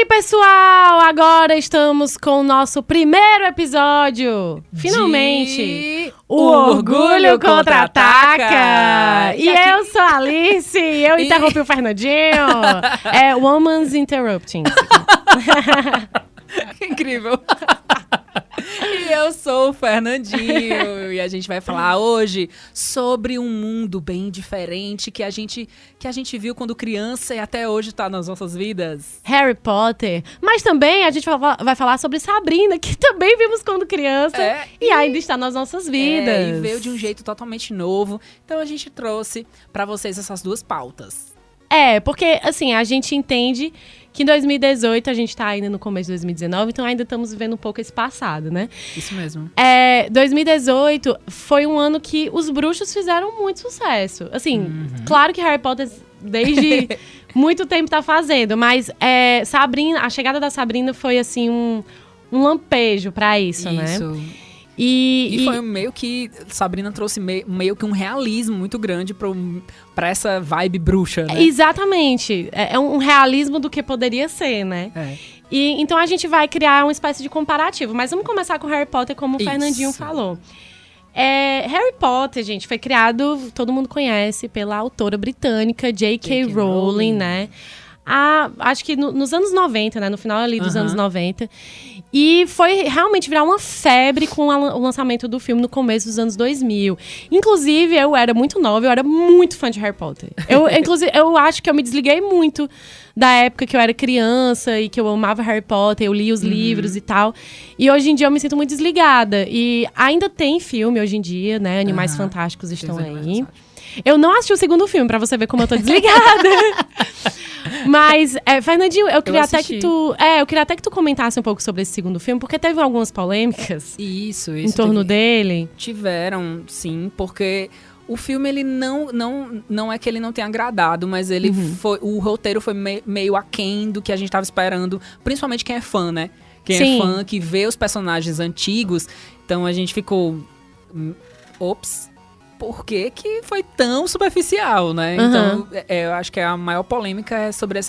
aí, pessoal? Agora estamos com o nosso primeiro episódio. Finalmente! O Orgulho Contra-Ataca! E aqui... eu sou a Alice, eu interrompi o Fernandinho. É Woman's Interrupting. Que incrível! E eu sou o Fernandinho e a gente vai falar hoje sobre um mundo bem diferente que a gente viu quando criança e até hoje tá nas nossas vidas. Harry Potter. Mas também a gente vai falar sobre Sabrina, que também vimos quando criança e ainda está nas nossas vidas. E veio de um jeito totalmente novo. Então a gente trouxe pra vocês essas duas pautas. Porque assim, a gente entende que em 2018, a gente tá ainda no começo de 2019, então ainda estamos vivendo um pouco esse passado, né? Isso mesmo. 2018 foi um ano que os bruxos fizeram muito sucesso. Assim, claro que Harry Potter desde muito tempo tá fazendo, mas Sabrina, a chegada da Sabrina foi assim um lampejo pra isso, né? E foi meio que... Sabrina trouxe meio que um realismo muito grande pra essa vibe bruxa, né? Exatamente. É um realismo do que poderia ser, né? E então a gente vai criar uma espécie de comparativo. Mas vamos começar com Harry Potter, como o Fernandinho falou. Harry Potter, gente, foi criado, todo mundo conhece, pela autora britânica J.K. Rowling, né? Acho que nos anos 90, né? No final ali dos anos 90. E foi realmente virar uma febre com o lançamento do filme no começo dos anos 2000. Inclusive, eu era muito nova, eu era muito fã de Harry Potter. Inclusive, eu acho que eu me desliguei muito da época que eu era criança e que eu amava Harry Potter, eu li os livros e tal. E hoje em dia eu me sinto muito desligada. E ainda tem filme hoje em dia, né? Animais Fantásticos estão aí. Eu não assisti o segundo filme, pra você ver como eu tô desligada. Mas, Fernandinho, eu queria até que tu comentasse um pouco sobre esse segundo filme, porque teve algumas polêmicas em torno dele. Tiveram, sim, porque o filme, ele não é que ele não tenha agradado, mas ele o roteiro foi meio aquém do que a gente tava esperando, principalmente quem é fã, né? Quem é fã, que vê os personagens antigos, então a gente ficou... Ops! Por que foi tão superficial, né? Então, eu acho que a maior polêmica é sobre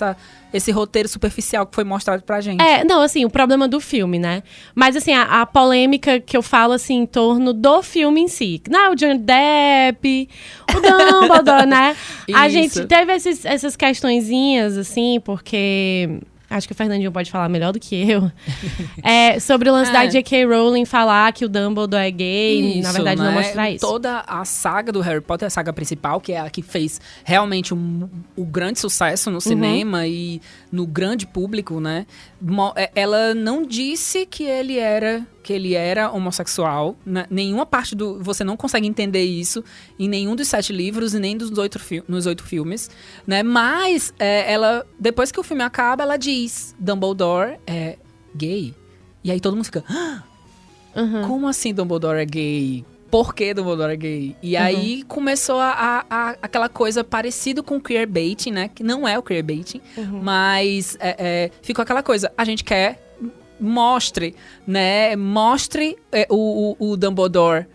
esse roteiro superficial que foi mostrado pra gente. Não, assim, o problema do filme, né? Mas, assim, a polêmica que eu falo, assim, em torno do filme em si. Não, o Johnny Depp, o Dumbledore, né? A gente teve essas questõezinhas, assim, porque... Acho que o Fernandinho pode falar melhor do que eu. Sobre o lance da J.K. Rowling falar que o Dumbledore é gay, na verdade, não mostrar isso. Toda a saga do Harry Potter, a saga principal, que é a que fez realmente o grande sucesso no cinema e no grande público, né? Ela não disse que ele era homossexual. Nenhuma parte você não consegue entender isso em nenhum dos 7 livros e nem nos 8 filmes, né? Mas ela, depois que o filme acaba, ela diz: Dumbledore é gay. E aí todo mundo fica: como assim Dumbledore é gay? Por que Dumbledore é gay? E aí começou aquela coisa parecida com o queerbaiting, né? Que não é o queerbaiting, mas ficou aquela coisa: a gente quer... Mostre o Dumbledore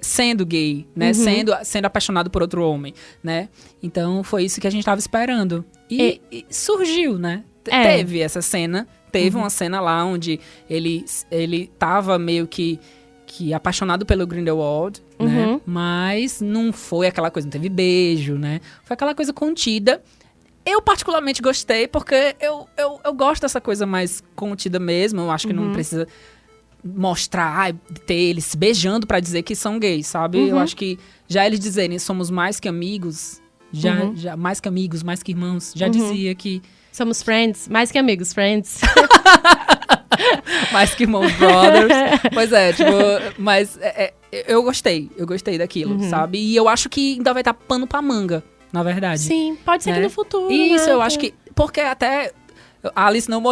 sendo gay, né? Sendo apaixonado por outro homem, né? Então, foi isso que a gente tava esperando. E surgiu, né? Teve essa cena. Teve uma cena lá onde ele tava meio que apaixonado pelo Grindelwald, né? Mas não foi aquela coisa, não teve beijo, né? Foi aquela coisa contida. Eu particularmente gostei, porque eu gosto dessa coisa mais contida mesmo. Eu acho que não precisa mostrar, ter eles se beijando pra dizer que são gays, sabe? Eu acho que já eles dizerem somos mais que amigos, já mais que amigos, mais que irmãos, já dizia que... Somos friends, mais que amigos, friends. Mais que irmãos, brothers. Pois mas eu gostei daquilo, sabe? E eu acho que ainda vai dar pano pra manga. Na verdade. Sim, pode ser que no futuro. Isso, né? Eu acho que... Porque até... A Alice não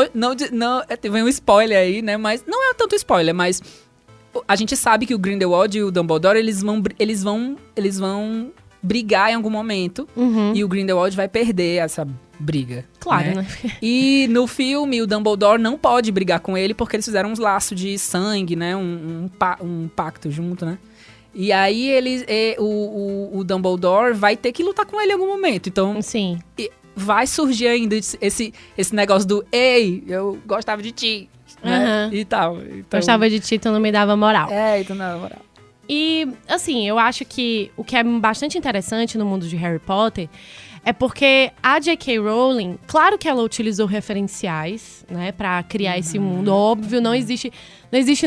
teve um spoiler aí, né? Mas não é tanto spoiler, mas... A gente sabe que o Grindelwald e o Dumbledore, eles vão brigar em algum momento. E o Grindelwald vai perder essa briga. Claro, né? E no filme, o Dumbledore não pode brigar com ele porque eles fizeram uns laços de sangue, né? Um pacto junto, né? E aí o Dumbledore vai ter que lutar com ele em algum momento. Então, sim. vai surgir ainda esse negócio do ei, eu gostava de ti, né? E tal. Então, gostava de ti, tu não me dava moral. Tu não dava moral. E, assim, eu acho que o que é bastante interessante no mundo de Harry Potter é porque a J.K. Rowling, claro que ela utilizou referenciais, né, pra criar esse mundo. Óbvio, não existe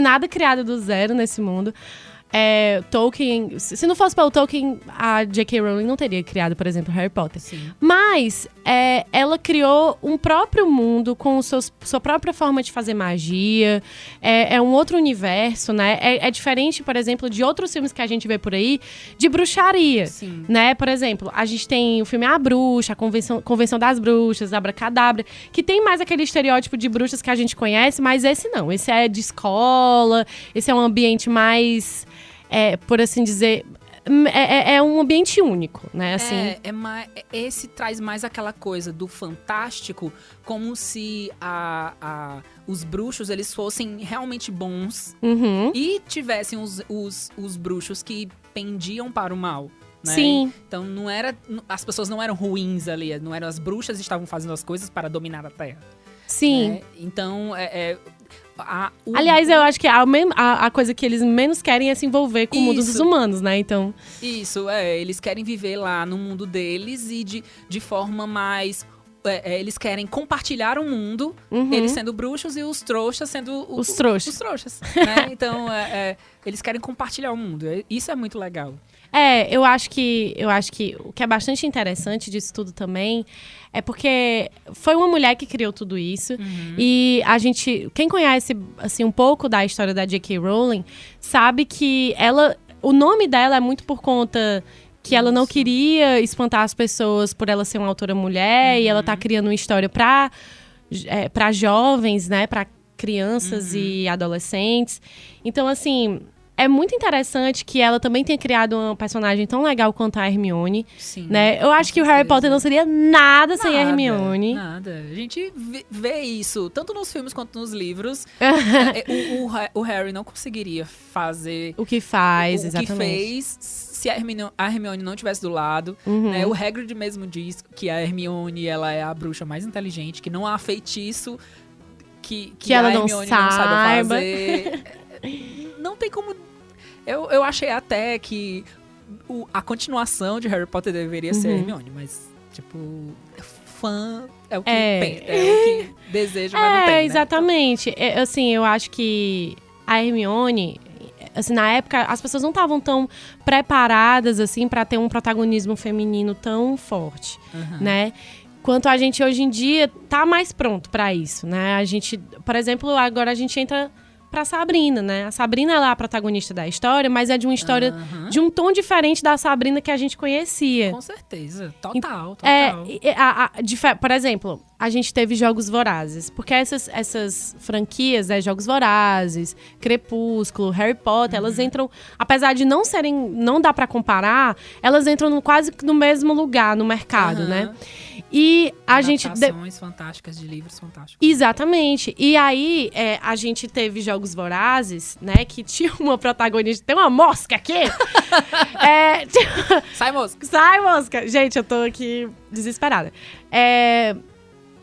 nada criado do zero nesse mundo. Tolkien, se não fosse pelo Tolkien, a J.K. Rowling não teria criado, por exemplo, Harry Potter. Sim. Mas ela criou um próprio mundo com sua própria forma de fazer magia. É um outro universo, né? É diferente, por exemplo, de outros filmes que a gente vê por aí, de bruxaria. Sim. Né? Por exemplo, a gente tem o filme A Bruxa, a Convenção das Bruxas, Abracadabra, que tem mais aquele estereótipo de bruxas que a gente conhece, mas esse não. Esse é de escola, esse é um ambiente mais... por assim dizer, é um ambiente único, né? Assim. Esse traz mais aquela coisa do fantástico, como se os bruxos eles fossem realmente bons e tivessem os bruxos que pendiam para o mal. Né? Sim. Então as pessoas não eram ruins ali, não eram as bruxas que estavam fazendo as coisas para dominar a Terra. Sim. Né? Então, aliás, eu acho que a coisa que eles menos querem é se envolver com o mundo dos humanos, né? Então... Isso, eles querem viver lá no mundo deles e de forma mais... eles querem compartilhar o mundo, eles sendo bruxos e os trouxas sendo... Os trouxas. Os trouxas, né? Então, eles querem compartilhar o mundo. Isso é muito legal. Eu acho que o que é bastante interessante disso tudo também é porque foi uma mulher que criou tudo isso. E quem conhece assim, um pouco da história da J.K. Rowling, sabe que o nome dela é muito por conta que ela não queria espantar as pessoas por ela ser uma autora mulher, e ela tá criando uma história para jovens, né, para crianças e adolescentes. Então, assim, é muito interessante que ela também tenha criado uma personagem tão legal quanto a Hermione. Sim, né? Eu acho que o Harry Potter não seria nada sem a Hermione. Nada. A gente vê isso, tanto nos filmes quanto nos livros. O Harry não conseguiria fazer... O que faz, exatamente. O que fez se a Hermione não estivesse do lado. Né? O Hagrid mesmo diz que a Hermione ela é a bruxa mais inteligente, que não há feitiço que ela a não Hermione não saiba saiba. fazer. Não tem como... Eu achei até que a continuação de Harry Potter deveria ser a Hermione, mas, tipo, fã é o que pensa, é o que deseja, mas não tem, né? Exatamente. Assim, eu acho que a Hermione, assim, na época, as pessoas não estavam tão preparadas, assim, pra ter um protagonismo feminino tão forte, né? Quanto a gente, hoje em dia, tá mais pronto pra isso, né? A gente, por exemplo, agora a gente entra... pra Sabrina, né? A Sabrina ela é a protagonista da história, mas é de uma história de um tom diferente da Sabrina que a gente conhecia. Com certeza. Total. Por exemplo, a gente teve Jogos Vorazes. Porque essas franquias, Jogos Vorazes, Crepúsculo, Harry Potter, elas entram... Apesar de não serem... Não dá pra comparar, elas entram quase no mesmo lugar no mercado, né? E a gente... Adaptações fantásticas de livros fantásticos. Exatamente. E aí, a gente teve Jogos Vorazes, né? Que tinha uma protagonista... Tem uma mosca aqui! Sai, mosca! Sai, mosca! Gente, eu tô aqui desesperada.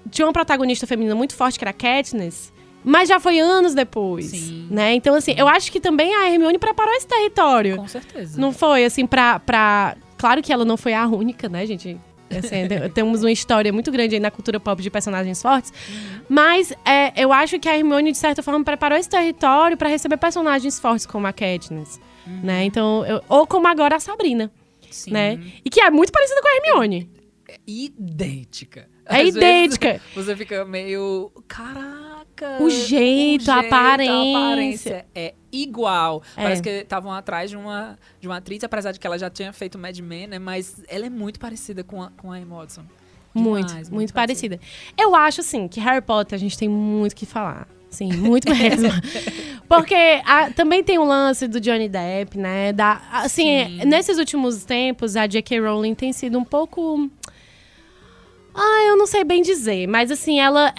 Tinha uma protagonista feminina muito forte, que era a Katniss. Mas já foi anos depois. Sim. Né? Então, assim, eu acho que também a Hermione preparou esse território. Com certeza. Não foi, assim, pra... Claro que ela não foi a única, né, gente? Assim, temos uma história muito grande aí na cultura pop de personagens fortes. Mas eu acho que a Hermione, de certa forma, preparou esse território para receber personagens fortes como a Katniss. Né? Então, ou como agora a Sabrina. Sim. Né? E que é muito parecida com a Hermione. Idêntica. É idêntica. Você fica meio... Caraca! O jeito, a aparência. É igual. Parece que estavam atrás de uma atriz, apesar de que ela já tinha feito Mad Men, né? Mas ela é muito parecida com a Emma Watson. Muito parecida. Eu acho, assim, que Harry Potter a gente tem muito o que falar. Sim, muito mesmo. Porque também tem o lance do Johnny Depp, né? Assim, nesses últimos tempos, a J.K. Rowling tem sido um pouco... eu não sei bem dizer, mas assim, ela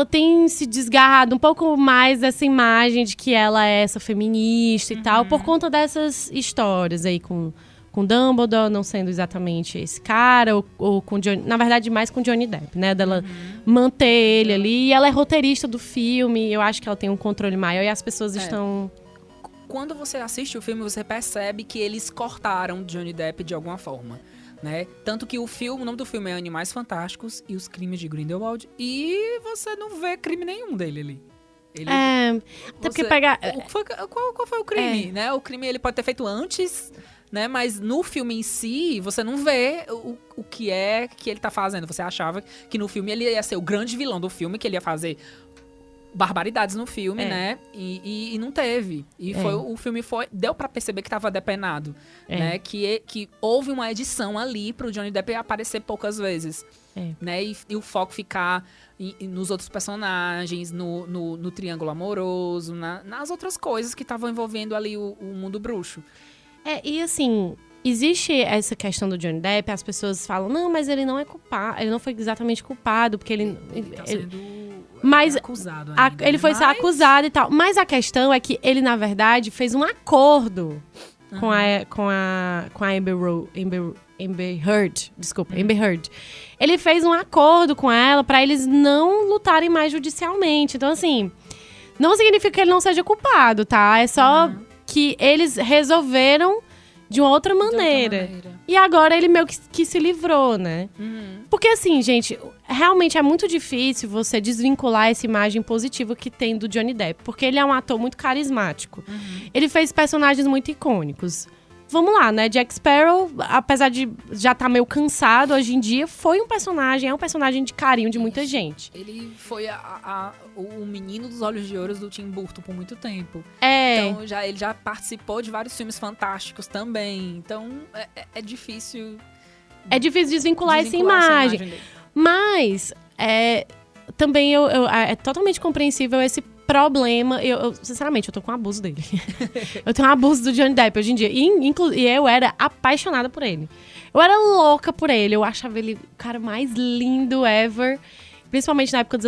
tem se desgarrado um pouco mais dessa imagem de que ela é essa feminista e tal, por conta dessas histórias aí com com Dumbledore, não sendo exatamente esse cara, ou com Johnny, na verdade, mais com Johnny Depp, né? Dela manter ele ali. E ela é roteirista do filme, eu acho que ela tem um controle maior e as pessoas estão... Quando você assiste o filme, você percebe que eles cortaram Johnny Depp de alguma forma, né? Tanto que o nome do filme é Animais Fantásticos e os Crimes de Grindelwald, e você não vê crime nenhum dele ali. Até porque pegar... Qual foi o crime, né? O crime ele pode ter feito antes... Né? Mas no filme em si, você não vê o que é que ele tá fazendo. Você achava que no filme ele ia ser o grande vilão do filme, que ele ia fazer barbaridades no filme, né? E não teve. E o filme deu pra perceber que tava depenado. Né? Que houve uma edição ali pro Johnny Depp aparecer poucas vezes. Né? E o foco ficar nos outros personagens, no triângulo amoroso, nas outras coisas que estavam envolvendo ali o mundo bruxo. E assim, existe essa questão do Johnny Depp, as pessoas falam, não, mas ele não é culpado, ele não foi exatamente culpado, porque ele tá sendo acusado ainda. Ele foi só acusado e tal. Mas a questão é que ele, na verdade, fez um acordo com a Amber Heard. Desculpa, Amber Heard. Ele fez um acordo com ela pra eles não lutarem mais judicialmente. Então, assim, não significa que ele não seja culpado, tá? É só... que eles resolveram de uma outra maneira. E agora ele meio que se livrou, né? Porque assim, gente, realmente é muito difícil você desvincular essa imagem positiva que tem do Johnny Depp. Porque ele é um ator muito carismático. Ele fez personagens muito icônicos. Vamos lá, né? Jack Sparrow, apesar de já estar meio cansado hoje em dia, é um personagem de carinho de muita gente. Ele foi o menino dos olhos de ouro do Tim Burton por muito tempo. Então ele já participou de vários filmes fantásticos também. Então é difícil... É difícil desvincular essa imagem dele. Mas também é totalmente compreensível esse problema. Eu sinceramente, eu tô com um abuso dele. Eu tenho um abuso do Johnny Depp hoje em dia. E eu era apaixonada por ele. Eu era louca por ele. Eu achava ele o cara mais lindo ever. Principalmente na época dos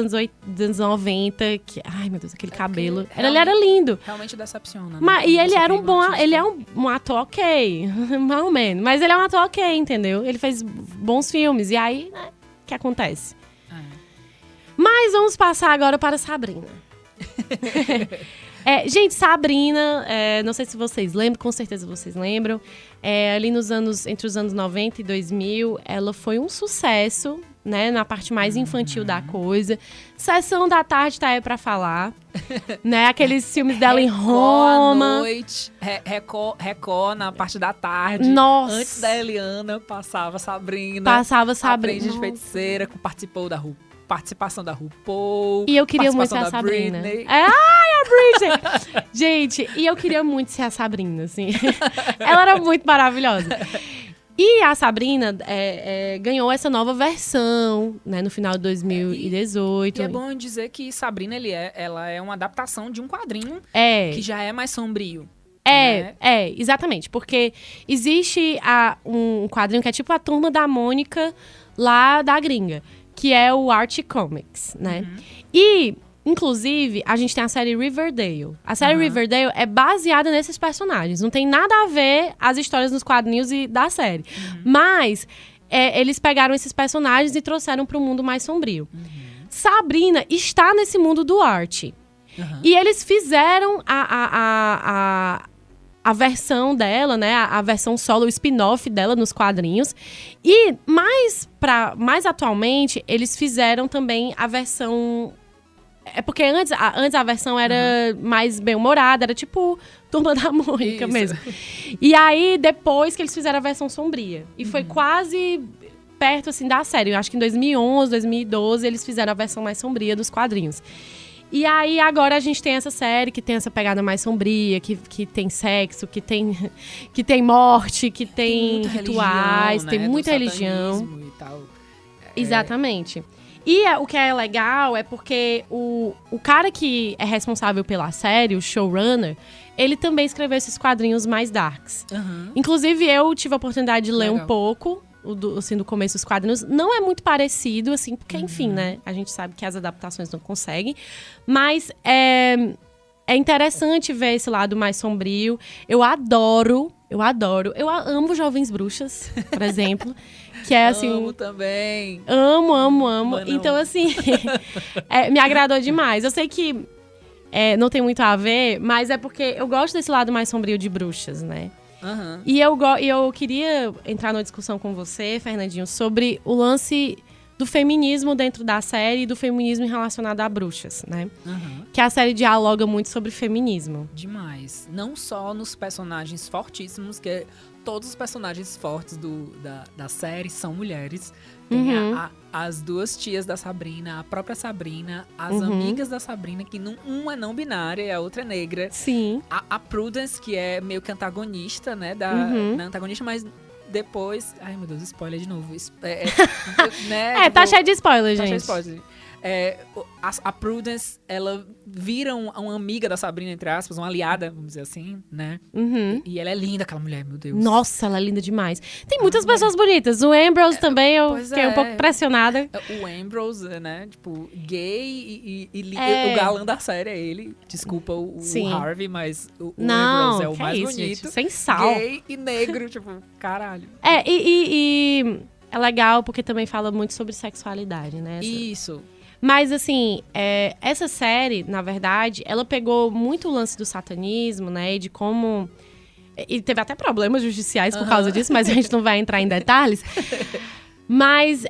anos 90. Que, ai, meu Deus, aquele cabelo. Ele era lindo. Realmente decepciona. Mas, e ele era ele é um ator ok. Mais ou menos. Mas ele é um ator ok, entendeu? Ele fez bons filmes. E aí, né, o que acontece? Mas vamos passar agora para Sabrina. Gente, Sabrina, não sei se vocês lembram, com certeza vocês lembram. Ali entre os anos 90 e 2000, ela foi um sucesso, né? Na parte mais infantil da coisa. Sessão da tarde tá aí pra falar. Né? Aqueles filmes dela em Roma. À noite, Record na parte da tarde. Nossa. Antes da Eliana, passava Sabrina. Aprendiz de Feiticeira, que participou da participação da RuPaul. E eu queria muito ser a Sabrina. A Britney! Gente, e eu queria muito ser a Sabrina, assim. Ela era muito maravilhosa. E a Sabrina ganhou essa nova versão, né, no final de 2018. E é bom dizer que Sabrina, ela é uma adaptação de um quadrinho que já é mais sombrio. Exatamente. Porque existe um quadrinho que é tipo a Turma da Mônica lá da gringa, que é o Archie Comics, né? E, inclusive, a gente tem a série Riverdale. A série Riverdale é baseada nesses personagens. Não tem nada a ver as histórias nos quadrinhos e da série. Mas eles pegaram esses personagens e trouxeram para um mundo mais sombrio. Sabrina está nesse mundo do Archie. E eles fizeram a versão dela, né? A versão solo, o spin-off dela nos quadrinhos. E mais atualmente, eles fizeram também a versão... porque antes a versão era mais bem-humorada, era tipo Turma da Mônica mesmo. E aí, depois que eles fizeram a versão sombria. E foi quase perto, assim, da série. Eu acho que em 2011, 2012, eles fizeram a versão mais sombria dos quadrinhos. E aí, agora a gente tem essa série que tem essa pegada mais sombria, que tem sexo, que tem morte, que tem rituais, tem muita religião. E tal. Exatamente. E o que é legal é porque o cara que é responsável pela série, o showrunner, ele também escreveu esses quadrinhos mais darks. Inclusive, eu tive a oportunidade de ler um pouco, do começo dos quadrinhos. Não é muito parecido, assim, porque, enfim, né? A gente sabe que as adaptações não conseguem. Mas é interessante ver esse lado mais sombrio. Eu adoro Eu adoro. Eu amo Jovens Bruxas, por exemplo. Que é assim... Amo também. Amo. Então, assim, me agradou demais. Eu sei que não tem muito a ver, mas é porque eu gosto desse lado mais sombrio de Bruxas, né? Uhum. E eu queria entrar numa discussão com você, Fernandinho, sobre o lance do feminismo dentro da série e do feminismo relacionado a bruxas, né? Uhum. Que a série dialoga muito sobre feminismo. Demais. Não só nos personagens fortíssimos, que todos os personagens fortes da série são mulheres. Tem as duas tias da Sabrina, a própria Sabrina, as amigas da Sabrina, que uma é não binária e a outra é negra. Sim. A Prudence, que é meio que antagonista, né? Não antagonista, mas depois... Ai, meu Deus, spoiler de novo. Né? Tá cheio de spoiler, gente. Tá cheio de spoiler. A Prudence, ela vira uma amiga da Sabrina, entre aspas, uma aliada, vamos dizer assim, né? E ela é linda, aquela mulher, meu Deus. Nossa, ela é linda demais. Tem muitas pessoas bonitas. O Ambrose também, eu fiquei um pouco pressionada. O Ambrose, né? Tipo, gay e o galã da série é ele. Desculpa o Harvey, mas o Ambrose é o mais bonito. Gente, sem sal. Gay e negro, tipo, caralho. E é legal porque também fala muito sobre sexualidade, né? Isso. Mas, assim, essa série, na verdade, ela pegou muito o lance do satanismo, né? E de como... E teve até problemas judiciais por causa disso, mas a gente não vai entrar em detalhes. Mas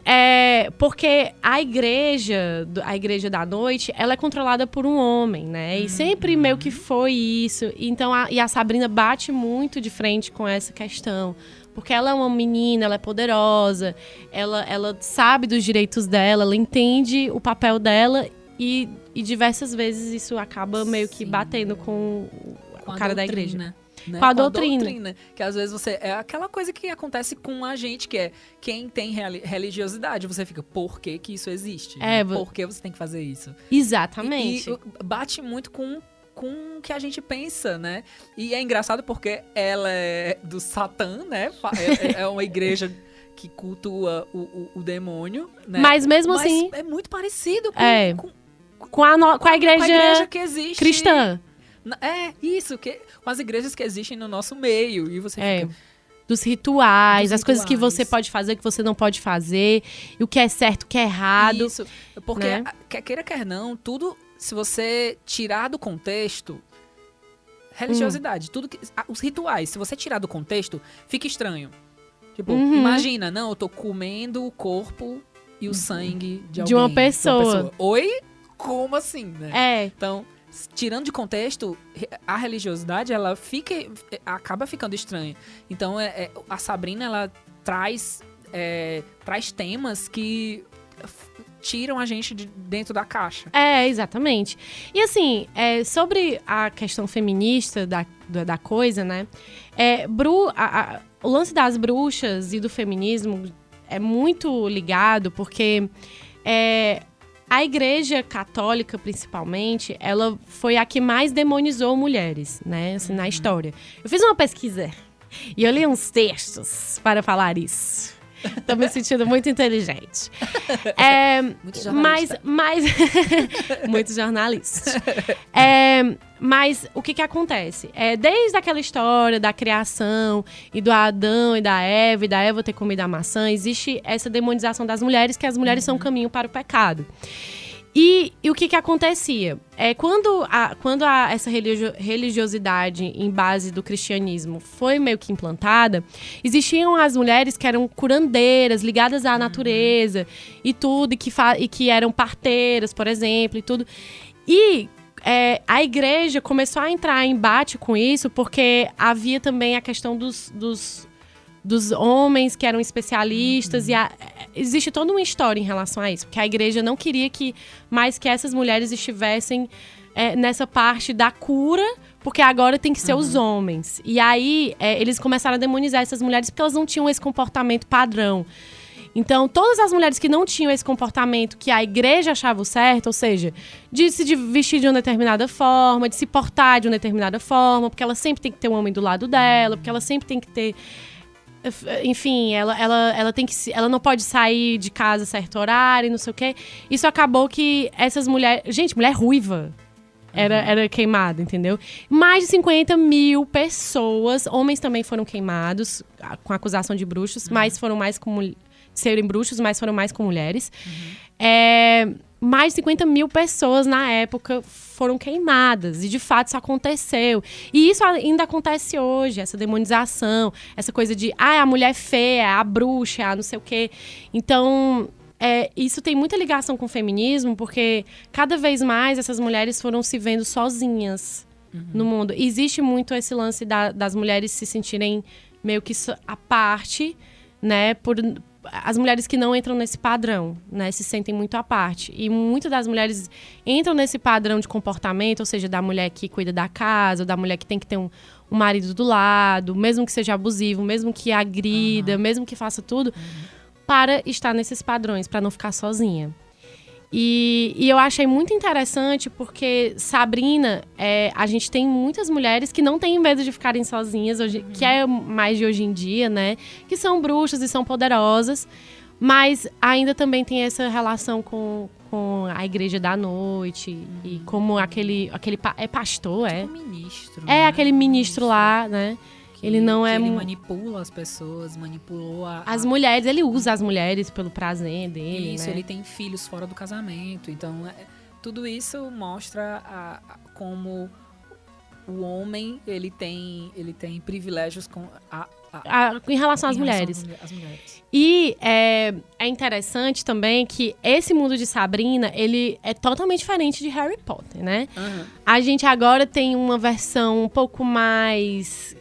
porque a igreja da noite, ela é controlada por um homem, né? E sempre meio que foi isso. Então, a Sabrina bate muito de frente com essa questão. Porque ela é uma menina, ela é poderosa, ela sabe dos direitos dela, ela entende o papel dela e diversas vezes isso acaba meio que batendo com o cara da igreja. Né? Com a doutrina. Que às vezes você... É aquela coisa que acontece com a gente, que é quem tem religiosidade. Você fica, por que isso existe? Por que você tem que fazer isso? Exatamente. E bate muito com o que a gente pensa, né? E é engraçado porque ela é do Satã, né? É uma igreja que cultua o demônio, né? Mas mesmo assim... é muito parecido com a igreja que existe cristã. Isso, com as igrejas que existem no nosso meio. E você fica... Dos rituais, as coisas que você pode fazer, que você não pode fazer, e o que é certo, o que é errado. Isso, porque, né? Queira, quer não, tudo, se você tirar do contexto, religiosidade, tudo os rituais, se você tirar do contexto, fica estranho. Tipo, imagina, não, eu tô comendo o corpo e o sangue de alguém. De uma pessoa. Oi? Como assim, né? Então... Tirando de contexto, a religiosidade, ela acaba ficando estranha. Então, a Sabrina, ela traz temas que tiram a gente de dentro da caixa. Exatamente. E assim, sobre a questão feminista da coisa, né? O lance das bruxas e do feminismo é muito ligado porque... A Igreja Católica, principalmente, ela foi a que mais demonizou mulheres, né, assim, na história. Eu fiz uma pesquisa e eu li uns textos para falar isso. Tô me sentindo muito inteligente. Muito jornalista. Muito jornalista. Mas o que acontece? Desde aquela história da criação e do Adão e da Eva ter comido a maçã, existe essa demonização das mulheres, que as mulheres são um caminho para o pecado. E o que acontecia? Quando essa religiosidade em base do cristianismo foi meio que implantada, existiam as mulheres que eram curandeiras, ligadas à natureza e tudo, e que eram parteiras, por exemplo, e tudo. E a igreja começou a entrar em embate com isso, porque havia também a questão dos homens que eram especialistas, e existe toda uma história em relação a isso, porque a igreja não queria que essas mulheres estivessem nessa parte da cura, porque agora tem que ser os homens. E aí, eles começaram a demonizar essas mulheres porque elas não tinham esse comportamento padrão. Então, todas as mulheres que não tinham esse comportamento que a igreja achava o certo, ou seja, de se vestir de uma determinada forma, de se portar de uma determinada forma, porque ela sempre tem que ter um homem do lado dela, porque ela sempre tem que ter... Enfim, ela não pode sair de casa a certo horário, não sei o quê. Isso acabou que essas mulheres... Gente, mulher ruiva. era queimado, entendeu? Mais de 50 mil pessoas, homens também foram queimados com acusação de bruxos, mas foram mais como serem bruxos, mas foram mais com mulheres. Mais de 50 mil pessoas na época foram queimadas. E, de fato, isso aconteceu. E isso ainda acontece hoje, essa demonização, essa coisa de, a mulher é feia, a bruxa, a não sei o quê. Então, isso tem muita ligação com o feminismo, porque cada vez mais essas mulheres foram se vendo sozinhas no mundo. Existe muito esse lance das mulheres se sentirem meio que à parte, né, as mulheres que não entram nesse padrão, né, se sentem muito à parte. E muitas das mulheres entram nesse padrão de comportamento, ou seja, da mulher que cuida da casa, ou da mulher que tem que ter um marido do lado, mesmo que seja abusivo, mesmo que agrida, mesmo que faça tudo, para estar nesses padrões, para não ficar sozinha. E eu achei muito interessante porque Sabrina, a gente tem muitas mulheres que não têm medo de ficarem sozinhas, que é mais de hoje em dia, né? Que são bruxas e são poderosas, mas ainda também tem essa relação com a igreja da noite e como aquele pastor, tipo ministro. Aquele ministro lá, né? Ele não Ele manipula as pessoas, manipulou as mulheres. Ele usa as mulheres pelo prazer dele, Isso, né? ele tem filhos fora do casamento. Então, tudo isso mostra como o homem, ele tem privilégios em relação às mulheres. E é interessante também que esse mundo de Sabrina, ele é totalmente diferente de Harry Potter, né? A gente agora tem uma versão um pouco mais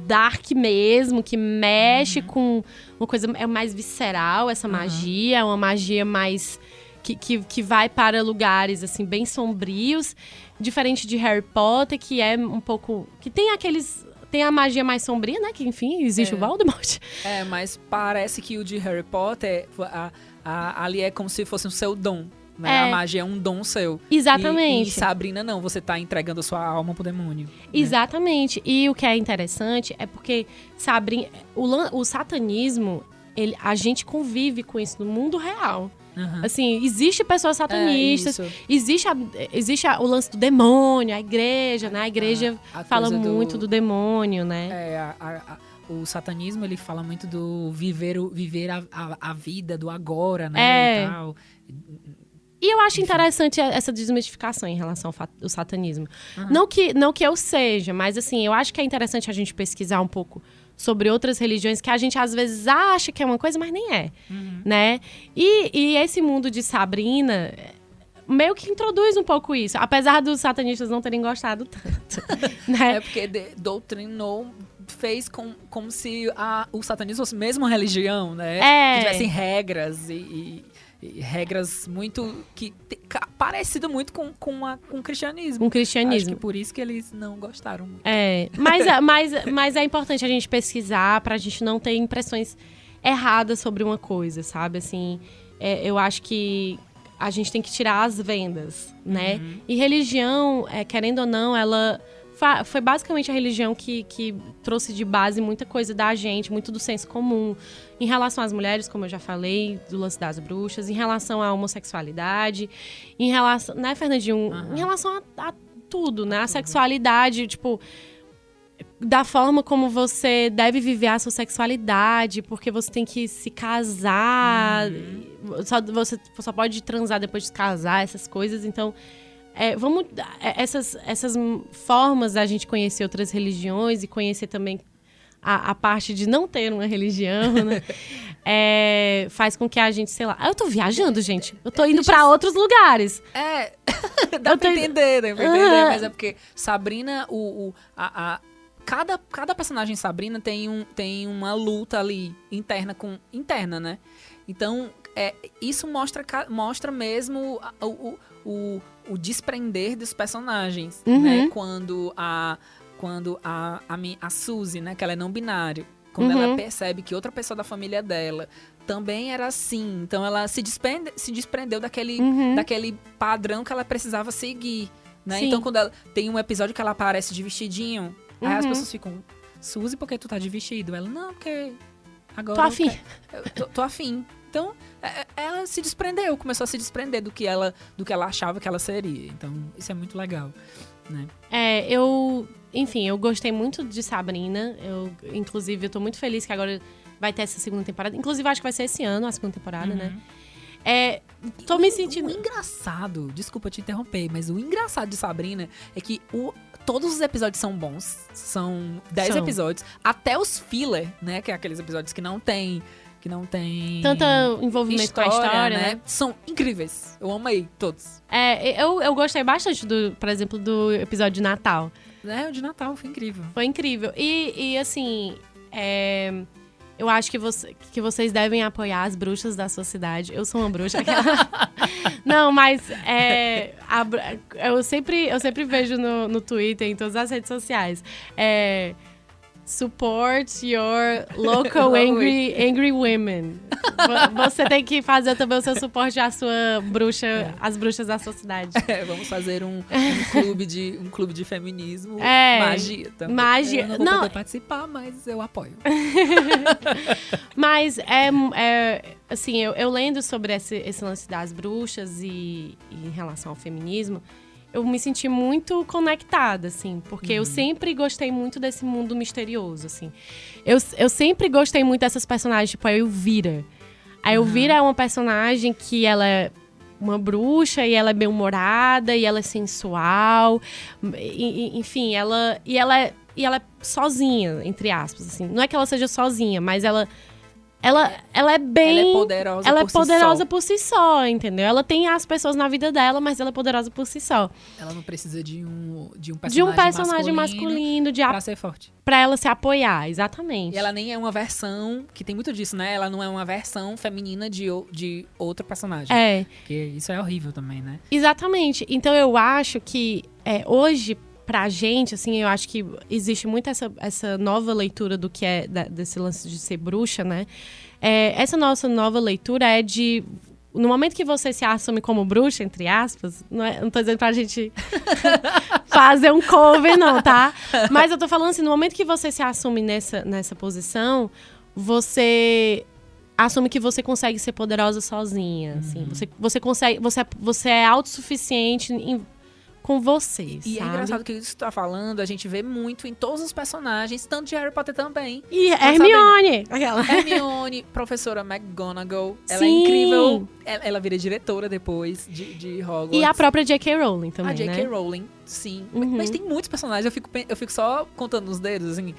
dark mesmo, que mexe com uma coisa mais visceral, essa magia. É uma magia mais que vai para lugares assim bem sombrios, diferente de Harry Potter, que é um pouco, que tem a magia mais sombria, né, que enfim existe o Voldemort. Mas parece que o de Harry Potter ali é como se fosse o seu dom. Né? A magia é um dom seu. Exatamente. E Sabrina não, você tá entregando a sua alma pro demônio. Exatamente. Né? E o que é interessante é porque Sabrina, o satanismo, a gente convive com isso no mundo real. Assim, existe pessoas satanistas, existe o lance do demônio, a igreja, né? A igreja fala muito do demônio, né? O satanismo, ele fala muito do viver a vida do agora, né? E tal. E eu acho interessante essa desmistificação em relação ao satanismo. Não que eu seja, mas assim, eu acho que é interessante a gente pesquisar um pouco sobre outras religiões que a gente às vezes acha que é uma coisa, mas nem é, né? E esse mundo de Sabrina meio que introduz um pouco isso, apesar dos satanistas não terem gostado tanto, né? Porque doutrinou, fez como se o satanismo fosse mesmo uma religião, né? Que tivessem regras e regras muito parecido muito com o cristianismo. Com o cristianismo. Acho que por isso que eles não gostaram muito. Mas é importante a gente pesquisar pra gente não ter impressões erradas sobre uma coisa, sabe? Assim, eu acho que a gente tem que tirar as vendas, né? E religião, querendo ou não, ela foi basicamente a religião que trouxe de base muita coisa da gente, muito do senso comum. Em relação às mulheres, como eu já falei, do lance das bruxas, em relação à homossexualidade, em relação, né, Fernandinho? Em relação a tudo, né? A sexualidade, tipo, da forma como você deve viver a sua sexualidade, porque você tem que se casar, você só pode transar depois de se casar, essas coisas. Então, essas formas da gente conhecer outras religiões e conhecer também a parte de não ter uma religião, né? Faz com que a gente, sei lá... Eu tô viajando, gente. Eu tô indo pra outros lugares. Dá pra entender, mas é porque Sabrina, cada personagem Sabrina tem uma luta ali interna, né? Então, isso mostra mesmo o desprender dos personagens, né? Quando a Suzy, né, que ela é não binário, quando ela percebe que outra pessoa da família dela também era assim, então ela se desprendeu daquele padrão que ela precisava seguir, né? Então, quando tem um episódio que ela aparece de vestidinho, aí as pessoas ficam, Suzy, por que tu tá de vestido? Ela, não, porque agora... Tô afim. Tô afim. Então, ela se desprendeu, começou a se desprender do que ela achava que ela seria. Então, isso é muito legal, né? Enfim, eu gostei muito de Sabrina. Inclusive, eu tô muito feliz que agora vai ter essa segunda temporada. Inclusive, acho que vai ser esse ano a segunda temporada, né? Tô me sentindo... O engraçado, desculpa te interromper, mas o engraçado de Sabrina é que todos os episódios são bons. São 10 episódios. Até os filler, né? Que é aqueles episódios que não tem tanto envolvimento com a história, né? São incríveis. Eu amei todos. Eu gostei bastante, por exemplo, do episódio de Natal. O de Natal foi incrível. Foi incrível. E assim, eu acho que vocês devem apoiar as bruxas da sua cidade. Eu sou uma bruxa. Não, mas eu sempre vejo no Twitter, em todas as redes sociais. Support your local angry women. Você tem que fazer também o seu suporte à sua bruxa, às bruxas da sua cidade. Vamos fazer um clube de feminismo. Magia também. Magia. Eu não vou poder participar, mas eu apoio. Mas assim, eu lendo sobre esse lance das bruxas e em relação ao feminismo, eu me senti muito conectada, assim, porque eu sempre gostei muito desse mundo misterioso, assim. Eu sempre gostei muito dessas personagens, tipo a Elvira. A Elvira é uma personagem que ela é uma bruxa e ela é bem-humorada e ela é sensual. Enfim, ela é sozinha, entre aspas, assim. Não é que ela seja sozinha, mas ela é bem... Ela é poderosa ela é poderosa por si só, entendeu? Ela tem as pessoas na vida dela, mas ela é poderosa por si só. Ela não precisa de um personagem masculino pra ser forte. Pra ela se apoiar, exatamente. E ela nem é uma versão, que tem muito disso, né? Ela não é uma versão feminina de outro personagem. Porque isso é horrível também, né? Exatamente. Então eu acho que hoje... Pra gente, assim, eu acho que existe muito essa nova leitura do que é desse lance de ser bruxa, né? Essa nossa nova leitura é de... No momento que você se assume como bruxa, entre aspas, não tô dizendo pra gente fazer um cover, não, tá? Mas eu tô falando assim, no momento que você se assume nessa posição, você assume que você consegue ser poderosa sozinha, assim. Você consegue... Você é autossuficiente com você, E sabe? é engraçado que isso que tu tá falando, a gente vê muito em todos os personagens, tanto de Harry Potter também. E Hermione! Hermione, professora McGonagall, ela é Sim. incrível. Ela vira diretora depois de Hogwarts. E a própria J.K. Rowling também, A J.K. Rowling, sim. Mas tem muitos personagens, eu fico só contando nos dedos, assim.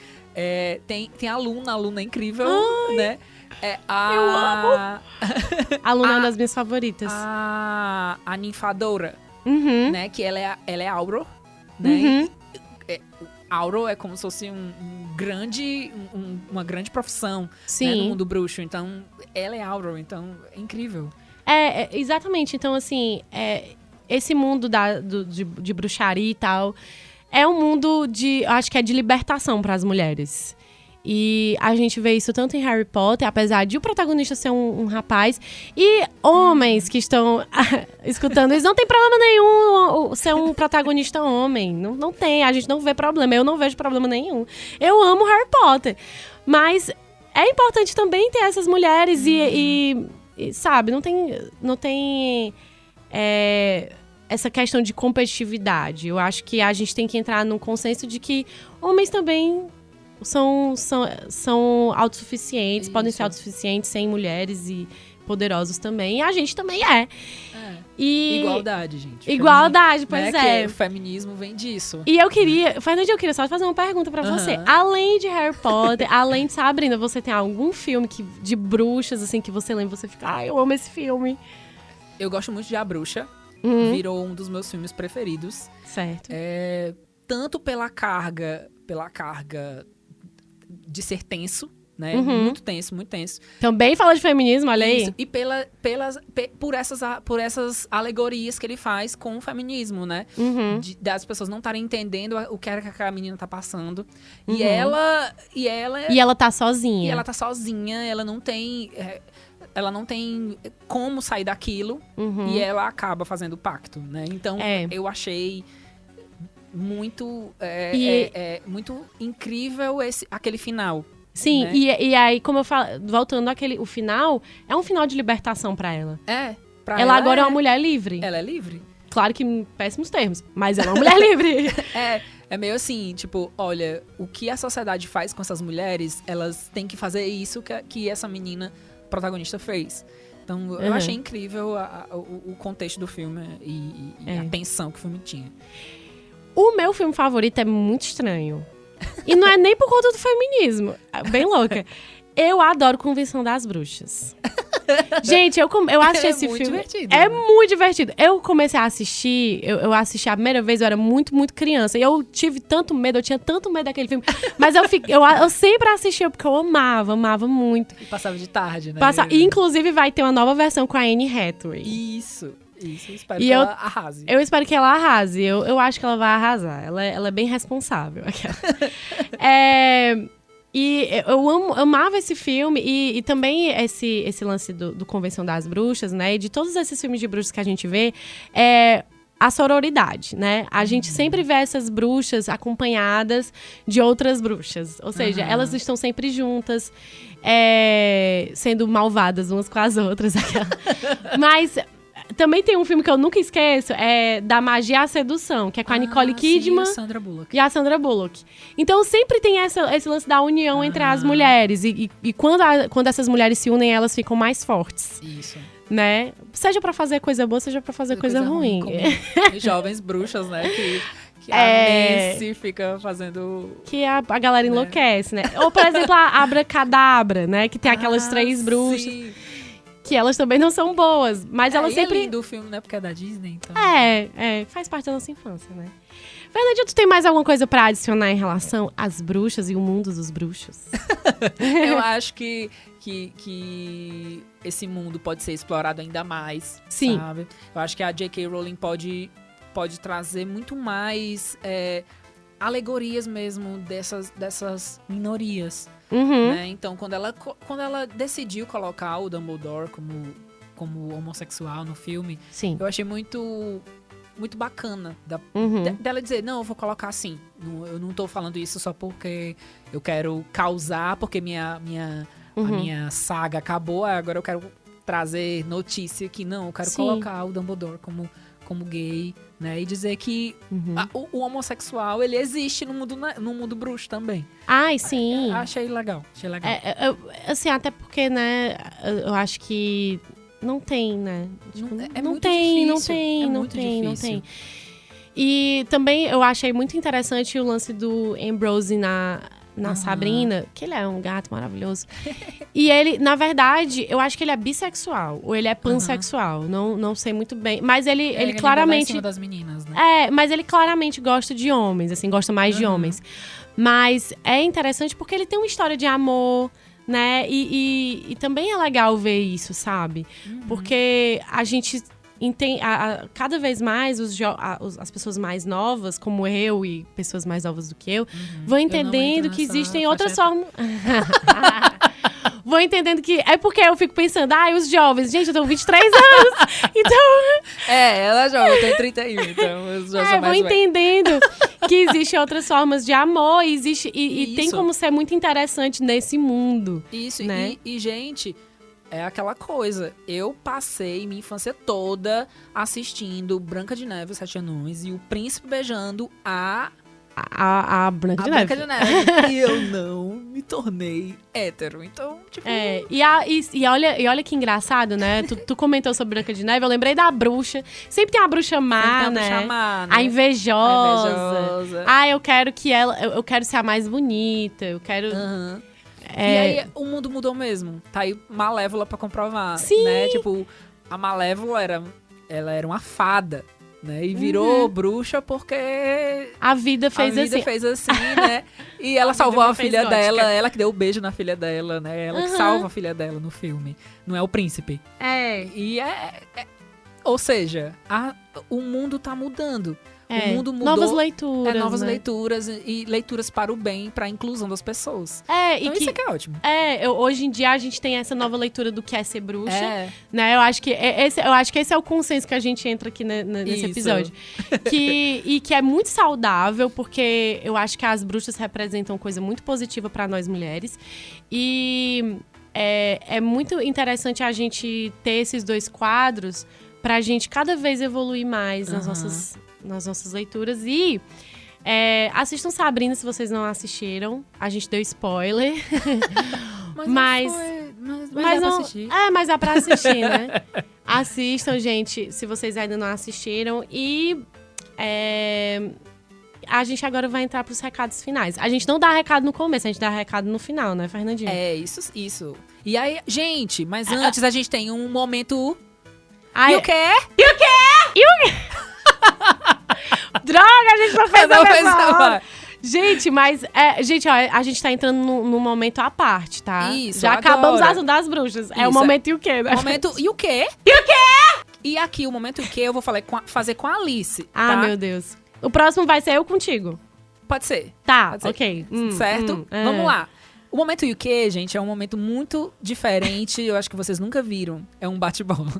Tem a Luna é incrível, né? Eu amo! A Luna é uma das minhas favoritas. A Ninfadora. Né? Que ela é Auror, né? Auror é como se fosse uma grande profissão, né, no mundo bruxo. Então, ela é Auror, então é incrível. Exatamente. Então, assim, esse mundo de bruxaria e tal é um mundo acho que é de libertação para as mulheres. E a gente vê isso tanto em Harry Potter, apesar de o protagonista ser um rapaz. E homens que estão escutando isso, não tem problema nenhum ser um protagonista homem. Não tem, a gente não vê problema. Eu não vejo problema nenhum. Eu amo Harry Potter. Mas é importante também ter essas mulheres e sabe, não tem essa questão de competitividade. Eu acho que a gente tem que entrar num consenso de que homens também... São autossuficientes, podem ser autossuficientes, sem mulheres e poderosos também. E a gente também é. Igualdade, gente. Igualdade, pois é. O feminismo vem disso. E Fernanda, eu queria só fazer uma pergunta pra você. Além de Harry Potter, além de Sabrina, você tem algum filme de bruxas, assim, que você lembra e você fica, eu amo esse filme? Eu gosto muito de A Bruxa. Virou um dos meus filmes preferidos. Certo. Tanto pela carga de ser tenso, né? Muito tenso, muito tenso. Também fala de feminismo, olha aí. Isso. E por essas alegorias que ele faz com o feminismo, né? Das pessoas não estarem entendendo o que a menina tá passando. E ela tá sozinha. E ela tá sozinha, ela não tem como sair daquilo. E ela acaba fazendo o pacto, né? Então, eu achei... muito muito incrível aquele final, Sim, né? e aí, como eu falo, voltando o final, é um final de libertação pra ela. Pra Ela agora é uma mulher livre. Ela é livre. Claro que em péssimos termos, mas ela é uma mulher livre. É meio assim, tipo, olha, o que a sociedade faz com essas mulheres, elas têm que fazer isso que essa menina protagonista fez. Então, eu achei incrível o contexto do filme e a tensão que o filme tinha. O meu filme favorito é muito estranho. E não é nem por conta do feminismo. Bem louca. Eu adoro Convenção das Bruxas. Gente, eu assisti esse filme. Divertido, é né? muito divertido. Eu comecei a assistir, eu assisti a primeira vez, eu era muito, muito criança. E eu tive tanto medo, eu tinha tanto medo daquele filme. Mas eu sempre assistia porque eu amava muito. E passava de tarde, né? E, inclusive, vai ter uma nova versão com a Anne Hathaway. Isso. Eu espero que ela arrase. Eu espero que ela arrase. Eu acho que ela vai arrasar. Ela é bem responsável. E eu amava esse filme. E também esse lance do Convenção das Bruxas, né? E de todos esses filmes de bruxas que a gente vê, a sororidade, né? A gente sempre vê essas bruxas acompanhadas de outras bruxas. Ou seja, elas estão sempre juntas, sendo malvadas umas com as outras. Mas também tem um filme que eu nunca esqueço, da Magia à Sedução, que é com a Nicole Kidman e a Sandra Bullock. Então sempre tem esse lance da união entre as mulheres. E quando essas mulheres se unem, elas ficam mais fortes. Isso. Né? Seja pra fazer coisa boa, seja pra fazer coisa ruim. Como jovens bruxas, né? Que a Nancy fica fazendo... Que a galera enlouquece, né? Ou, por exemplo, a Abracadabra, né? Que tem aquelas 3 bruxas. Sim. Que elas também não são boas. Mas elas sempre... é lindo o filme, né? Porque é da Disney, então... faz parte da nossa infância, né? Fernandinha, tu tem mais alguma coisa pra adicionar em relação às bruxas e o mundo dos bruxos? Eu acho que esse mundo pode ser explorado ainda mais, Sim. Sabe? Eu acho que a J.K. Rowling pode trazer muito mais alegorias mesmo dessas minorias. Né? Então, quando ela decidiu colocar o Dumbledore como homossexual no filme, Sim. eu achei muito bacana dela dizer, não, eu vou colocar assim. Eu não tô falando isso só porque eu quero causar, porque a minha saga acabou, agora eu quero trazer notícia que não, eu quero colocar o Dumbledore como gay, né? E dizer que o homossexual, ele existe no mundo bruxo também. Ai, sim. Achei legal. Assim, até porque, né, eu acho que não tem, né? Tipo, não tem. E também eu achei muito interessante o lance do Ambrose na Sabrina, que ele é um gato maravilhoso. E ele, na verdade, eu acho que ele é bissexual, ou ele é pansexual, não sei muito bem. Mas ele claramente... Ele em cima das meninas, né? Mas ele claramente gosta de homens, assim, gosta mais de homens. Mas é interessante porque ele tem uma história de amor, né? E também é legal ver isso, sabe? Porque a gente... cada vez mais as pessoas mais novas, como eu e pessoas mais novas do que eu, vão entendendo que existem outras formas. Vão entendendo que... É porque eu fico pensando, os jovens... Gente, eu tenho 23 anos, então... Ela é jovem, eu tenho 31, então eu já sou mais vão entendendo que existem outras formas de amor, e tem como ser muito interessante nesse mundo. Isso, né? e gente... É aquela coisa, eu passei minha infância toda assistindo Branca de Neve e os Sete Anões e o príncipe beijando a Branca de Neve. Neve. E eu não me tornei hétero, então, tipo... E olha que engraçado, né? Tu comentou sobre Branca de Neve, eu lembrei da bruxa. Sempre tem a bruxa má, né? A invejosa. Eu quero que eu quero ser a mais bonita, eu quero... E aí, o mundo mudou mesmo. Tá aí Malévola pra comprovar. Sim. Né? Tipo, a Malévola ela era uma fada, né? E virou bruxa porque... A vida fez assim, né? E ela salvou a filha dela, ela que deu o beijo na filha dela, né? Ela que salva a filha dela no filme. Não é o príncipe. E Ou seja, o mundo tá mudando. O mundo mudou. Novas leituras. Novas né? leituras e leituras para o bem, para a inclusão das pessoas. Então isso é que é ótimo. Hoje em dia a gente tem essa nova leitura do que é ser bruxa. Né? Eu acho que esse é o consenso que a gente entra aqui nesse episódio. Que é muito saudável, porque eu acho que as bruxas representam coisa muito positiva para nós mulheres. E é muito interessante a gente ter esses dois quadros pra gente cada vez evoluir mais nas nossas leituras. E assistam Sabrina se vocês não assistiram. A gente deu spoiler. Mas dá pra assistir. Mas dá pra assistir, né? Assistam, gente, se vocês ainda não assistiram. E a gente agora vai entrar pros recados finais. A gente não dá recado no começo, a gente dá recado no final, né, Fernandinho? Isso. E aí, gente, mas antes a gente tem um momento... E o quê? Droga, a gente não fez a mesma hora. Gente, mas... a gente tá entrando num momento à parte, tá? Isso, já agora. acabamos a ação das bruxas. É o momento e o quê, né? Momento e o quê? E aqui, o momento e o quê, eu vou fazer com a Alice, tá? Meu Deus. O próximo vai ser eu contigo. Pode ser. Tá, Pode ser. ok. Certo? Vamos lá. O momento e o quê, gente, é um momento muito diferente. Eu acho que vocês nunca viram. É um bate-bola.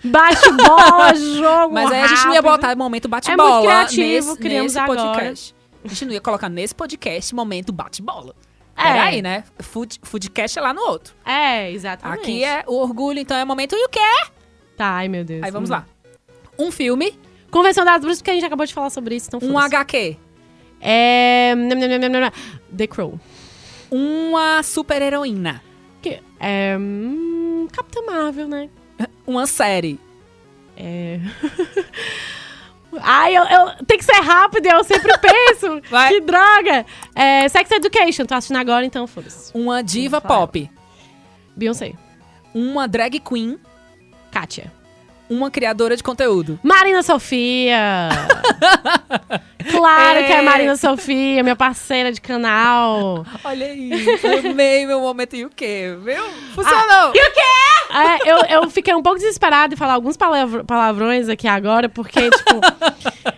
Bate-bola, jogo Mas aí a gente não ia botar momento bate-bola. É muito criativo, criamos nesse agora. podcast. A gente não ia colocar nesse podcast momento bate-bola. Peraí, né? Foodcast é lá no outro. Exatamente. Aqui é o orgulho, então é momento e o quê? Tá, ai meu Deus. Aí vamos lá. Um filme. Convenção das Bruxas, porque a gente acabou de falar sobre isso. Então Um HQ. The Crow. Uma super-heroína. Capitã Marvel, né? Uma série. Ai, eu tenho que ser rápido, eu sempre penso. Vai. Que droga. Sex Education, tô assistindo agora, então foda-se. Uma diva pop. Beyoncé. Uma drag queen. Kátia. Uma criadora de conteúdo. Marina Sofia. Claro que é Marina Sofia, minha parceira de canal. Olha aí, amei meu momento e o quê, viu? Funcionou! E o quê? Eu fiquei um pouco desesperada em falar alguns palavrões aqui agora, porque, tipo,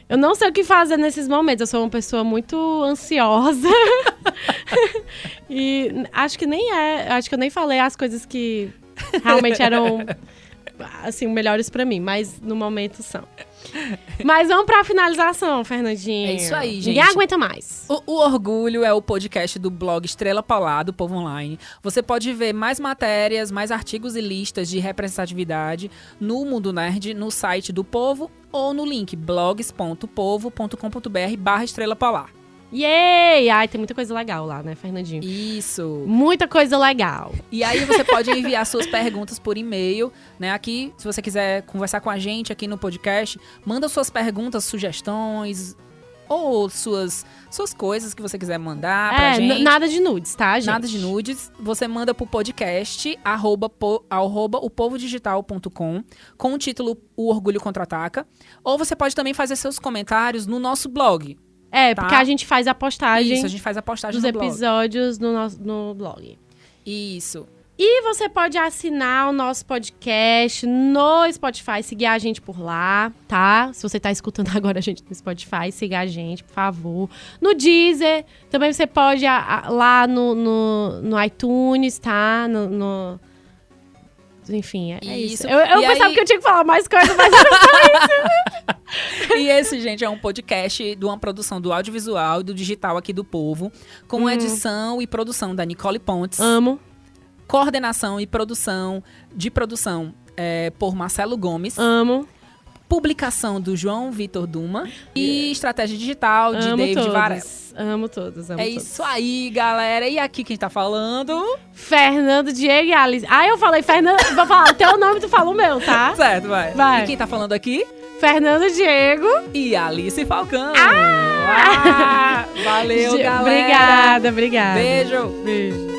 eu não sei o que fazer nesses momentos. Eu sou uma pessoa muito ansiosa. E acho que eu nem falei as coisas que realmente eram... assim, melhores pra mim, mas no momento são. Mas vamos pra finalização, Fernandinho. É isso aí, gente. Ninguém aguenta mais. O Orgulho é o podcast do blog Estrela Polar, do Povo Online. Você pode ver mais matérias, mais artigos e listas de representatividade no Mundo Nerd, no site do Povo ou no link blogs.povo.com.br/Estrela Polar. Yay! Ai, tem muita coisa legal lá, né, Fernandinho? Isso. Muita coisa legal. E aí você pode enviar suas perguntas por e-mail, né? Aqui, se você quiser conversar com a gente aqui no podcast, manda suas perguntas, sugestões ou suas coisas que você quiser mandar pra gente. Nada de nudes, tá, gente? Nada de nudes. Você manda pro podcast @opovodigital.com com o título O Orgulho Contra-Ataca. Ou você pode também fazer seus comentários no nosso blog. Porque a gente faz a postagem. Isso, a gente faz a postagem dos no blog. episódios no blog. Isso. E você pode assinar o nosso podcast no Spotify, seguir a gente por lá, tá? Se você tá escutando agora a gente no Spotify, siga a gente, por favor. No Deezer, também você pode lá no iTunes, tá? Enfim, é isso. Eu pensava que eu tinha que falar mais coisas, mas era só isso. E esse, gente, é um podcast de uma produção do audiovisual e do digital aqui do Povo, com edição e produção da Nicole Pontes. Amo. Coordenação e produção por Marcelo Gomes. Amo. Publicação do João Vitor Duma. E estratégia digital de David Varela. Amo todos. Isso aí, galera. E aqui quem tá falando? Fernando, Diego e Alice. Eu falei Fernando. Vou falar o teu nome, tu fala o meu, tá? Certo, vai. E quem tá falando aqui? Fernando, Diego e Alice Falcão. Valeu, galera. Obrigada. Beijo. Beijo.